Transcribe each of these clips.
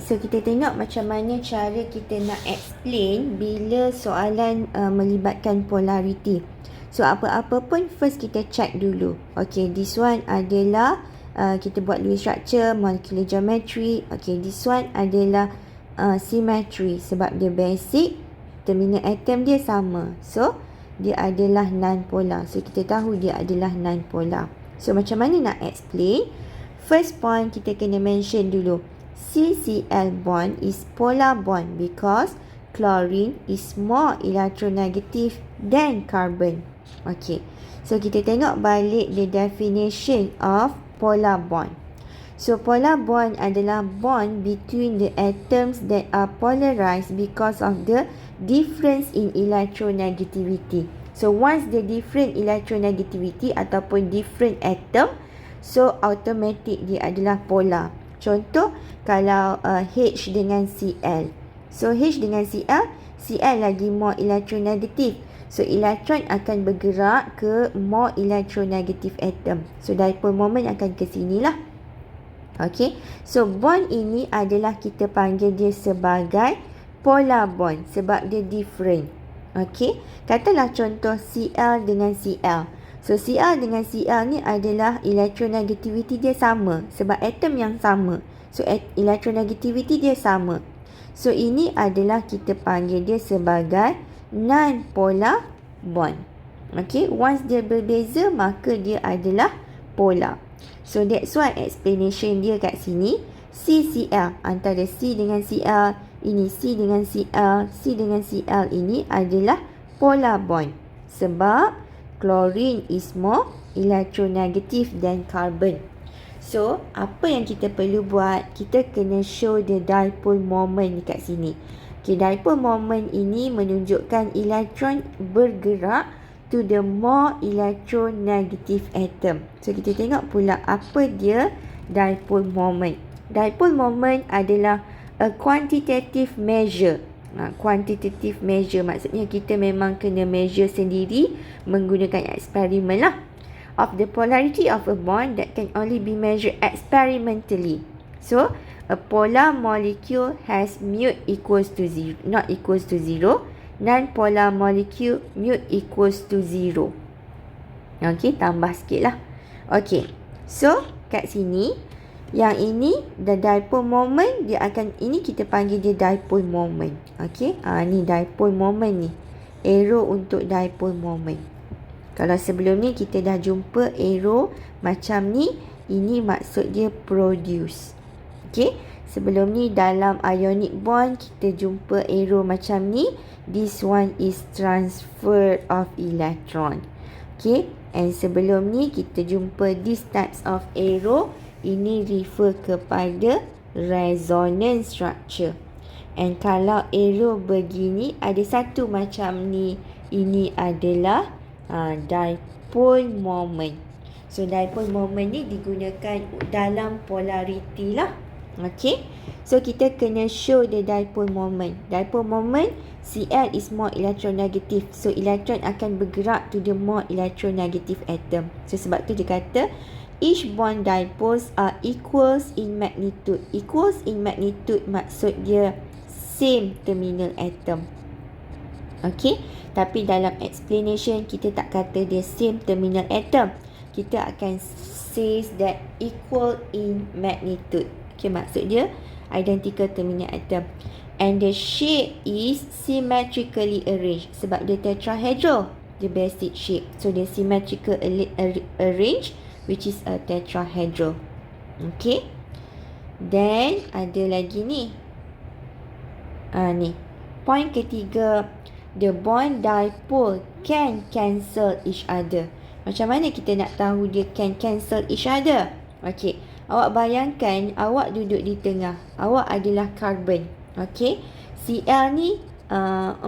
So kita tengok macam mana cara kita nak explain bila soalan melibatkan polarity. So apa-apa pun first kita check dulu. Okay, this one adalah kita buat Lewis structure, molecular geometry. Okay, this one adalah symmetry sebab dia basic, terminal atom dia sama. So dia adalah non-polar. So kita tahu dia adalah non-polar. So macam mana nak explain? First point kita kena mention dulu. CCl bond is polar bond because chlorine is more electronegative than carbon. Okay, so kita tengok balik the definition of polar bond. So polar bond adalah bond between the atoms that are polarized because of the difference in electronegativity. So once the different electronegativity ataupun different atom, so automatic dia adalah polar. Contoh, kalau H dengan Cl. So, H dengan Cl, Cl lagi more electronegative. So, elektron akan bergerak ke more electronegative atom. So, dipole moment akan ke sini lah. Okay. So, bond ini adalah kita panggil dia sebagai polar bond. Sebab dia different. Okay. Katalah contoh Cl dengan Cl. So, Cl dengan Cl ni adalah electronegativity dia sama. Sebab atom yang sama. So, electronegativity dia sama. So, ini adalah kita panggil dia sebagai non-polar bond. Okay, once dia berbeza, maka dia adalah polar. So, that's why explanation dia kat sini. CCl, antara C dengan Cl, ini C dengan Cl, C dengan Cl ini adalah polar bond. Sebab chlorine is more electronegative than carbon. So, apa yang kita perlu buat? Kita kena show the dipole moment dekat sini. Okay, dipole moment ini menunjukkan elektron bergerak to the more electronegative atom. So, kita tengok pula apa dia dipole moment. Dipole moment adalah a quantitative measure. Quantitative measure maksudnya kita memang kena measure sendiri menggunakan eksperimen lah. Of the polarity of a bond that can only be measured experimentally. So, a polar molecule has mu equals to 0, not equals to 0. Non-polar molecule mu equals to 0. Okay, tambah sikit lah. Okay, so kat sini yang ini the dipole moment, dia akan, ini kita panggil dia dipole moment. Okay, ni dipole moment ni. Arrow untuk dipole moment. Kalau sebelum ni kita dah jumpa arrow macam ni, ini maksud dia produce. Okay, sebelum ni dalam ionic bond kita jumpa arrow macam ni. This one is transfer of electron. Okay, and sebelum ni kita jumpa these types of arrow. Ini refer kepada resonance structure. And kalau arrow begini, ada satu macam ni. Ini adalah dipole moment. So, dipole moment ni digunakan dalam polarity lah. Okay. So, kita kena show the dipole moment. Dipole moment, Cl is more electronegative. So, elektron akan bergerak to the more electronegative atom. So, sebab tu dia kata, each bond dipoles are equals in magnitude. Equals in magnitude maksud dia same terminal atom. Okay, tapi dalam explanation kita tak kata dia same terminal atom. Kita akan say that equal in magnitude. Okay, maksud dia identical terminal atom. And the shape is symmetrically arranged. Sebab dia tetrahedral, the basic shape. So, dia symmetrical arranged, which is a tetrahedral. Okay. Then ada lagi ni. Ni. Point ketiga. The bond dipole can cancel each other. Macam mana kita nak tahu dia can cancel each other? Okay. Awak bayangkan awak duduk di tengah. Awak adalah carbon. Okay. Cl ni 4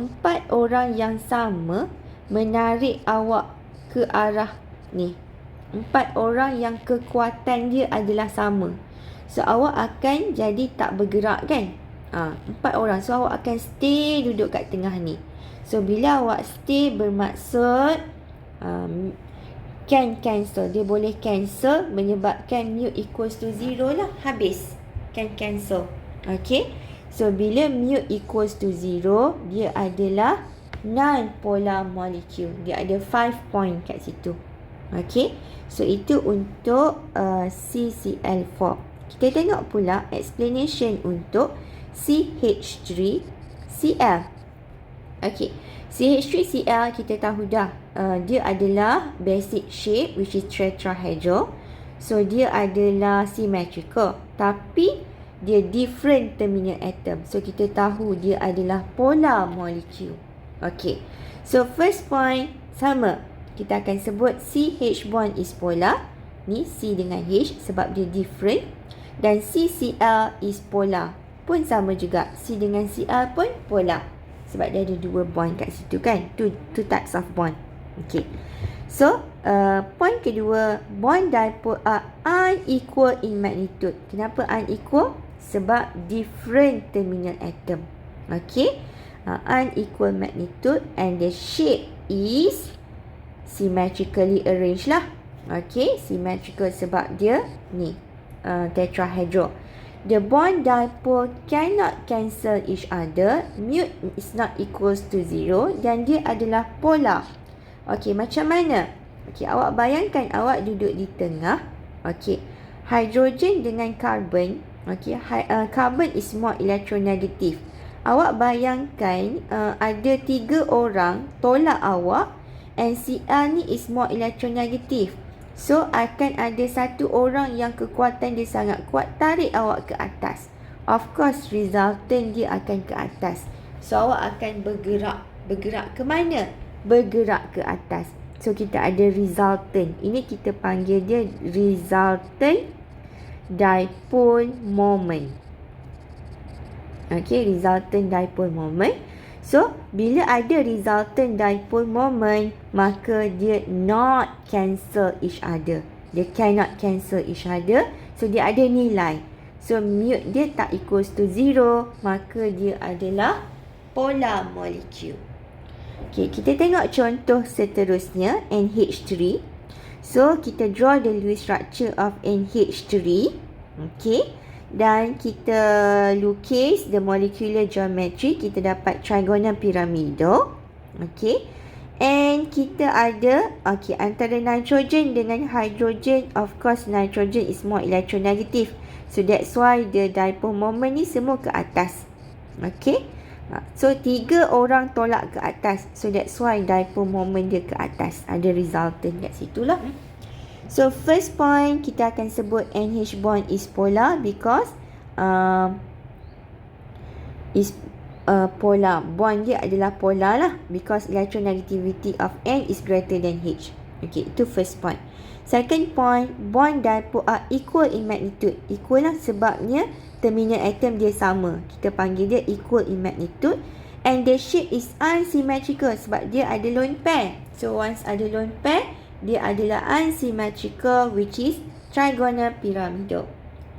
orang yang sama menarik awak ke arah ni. 4 orang yang kekuatan dia adalah sama. So, awak akan jadi tak bergerak kan? 4 orang. So, awak akan stay duduk kat tengah ni. So, bila awak stay bermaksud can cancel. Dia boleh cancel menyebabkan mu equals to 0 lah. Habis. Can cancel. Okay. So, bila mu equals to 0, dia adalah non-polar molecule. Dia ada 5 point kat situ. Okay. So, itu untuk CCl4. Kita tengok pula explanation untuk CH3Cl. Okay. CH3Cl kita tahu dah. Dia adalah basic shape which is tetrahedral. So, dia adalah symmetrical. Tapi, dia different terminal atom. So, kita tahu dia adalah polar molecule. Okay. So, first point sama. Kita akan sebut CH bond is polar. Ni C dengan H sebab dia different. Dan CCl is polar. Pun sama juga. C dengan Cl pun polar. Sebab dia ada 2 bond kat situ kan. Two types of bond. Okay. So, point kedua, bond dipole are unequal in magnitude. Kenapa unequal? Sebab different terminal atom. Okay. Unequal magnitude and the shape is symmetrically arranged lah. Okay. Symmetrical sebab dia ni. Tetrahedral. The bond dipole cannot cancel each other. Mu is not equals to 0 dan dia adalah polar. Okey, macam mana? Okey, awak bayangkan awak duduk di tengah. Okey, hidrogen dengan carbon. Okey, carbon is more electronegative. Awak bayangkan ada 3 orang tolak awak and Cl ni is more electronegative. So, akan ada satu orang yang kekuatan dia sangat kuat tarik awak ke atas. Of course, resultant dia akan ke atas. So, awak akan bergerak. Bergerak ke mana? Bergerak ke atas. So, kita ada resultant. Ini kita panggil dia resultant dipole moment. Okay, resultant dipole moment. So, bila ada resultant dipole moment, maka dia not cancel each other. Dia cannot cancel each other. So, dia ada nilai. So, mu dia tak equals to 0, maka dia adalah polar molecule. Okay, kita tengok contoh seterusnya, NH3. So, kita draw the Lewis structure of NH3. Okay. Dan kita lukis the molecular geometry. Kita dapat trigonal pyramidal. Okay. And kita ada, okay, antara nitrogen dengan hydrogen. Of course, nitrogen is more electronegative. So, that's why the dipole moment ni semua ke atas. Okay. So, 3 orang tolak ke atas. So, that's why dipole moment dia ke atas. Ada resultant kat situ lah. So, first point, kita akan sebut NH bond is polar because polar. Bond dia adalah polar lah because electronegativity of N is greater than H. Okay, itu first point. Second point, bond dipole are equal in magnitude. Equal lah sebabnya terminal atom dia sama. Kita panggil dia equal in magnitude. And the shape is unsymmetrical sebab dia ada lone pair. So, once ada lone pair, dia adalah unsymmetrical which is trigonal pyramidal.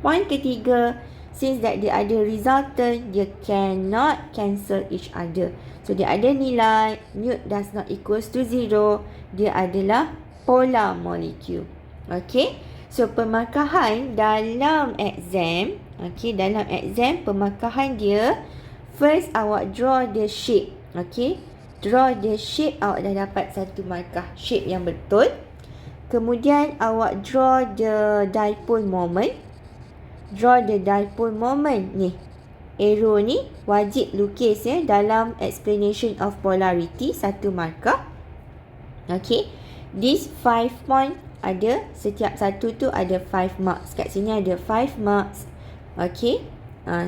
Point ketiga, since that dia ada resultant, dia cannot cancel each other. So, dia ada nilai, mu does not equals to 0. Dia adalah polar molecule. Okay. So, pemarkahan dalam exam, okay, dalam exam, pemarkahan dia, first awak draw the shape. Okay. Draw the shape, awak dah dapat satu markah shape yang betul. Kemudian awak draw the dipole moment. Draw the dipole moment ni. Arrow ni wajib lukis ya dalam explanation of polarity, satu markah. Okay. This 5 point ada, setiap satu tu ada 5 marks. Kat sini ada 5 marks. Okay.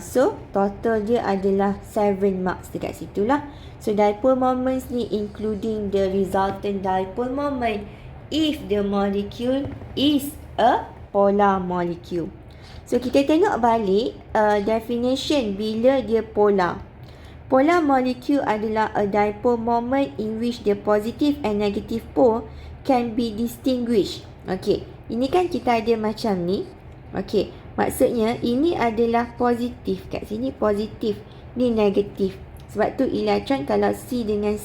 So, total dia adalah 7 marks dekat situ lah. So, dipole moments ni including the resultant dipole moment if the molecule is a polar molecule. So, kita tengok balik definition bila dia polar. Polar molecule adalah a dipole moment in which the positive and negative pole can be distinguished. Okay, ini kan kita ada macam ni. Okay, maksudnya ini adalah positif. Kat sini positif, ni negatif. Sebab tu elektron kalau C dengan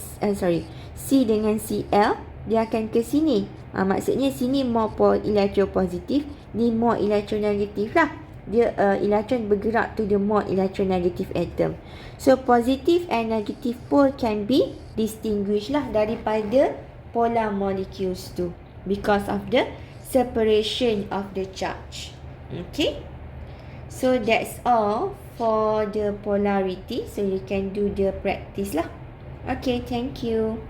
Cl, dia akan ke sini. Maksudnya sini more electropositif, ni more electronegatif lah. dia electron bergerak to the more electronegative atom. So positive and negative pole can be distinguished lah daripada polar molecules tu because of the separation of the charge. Okay, so that's all for the polarity. So you can do the practice lah. Okay, thank you.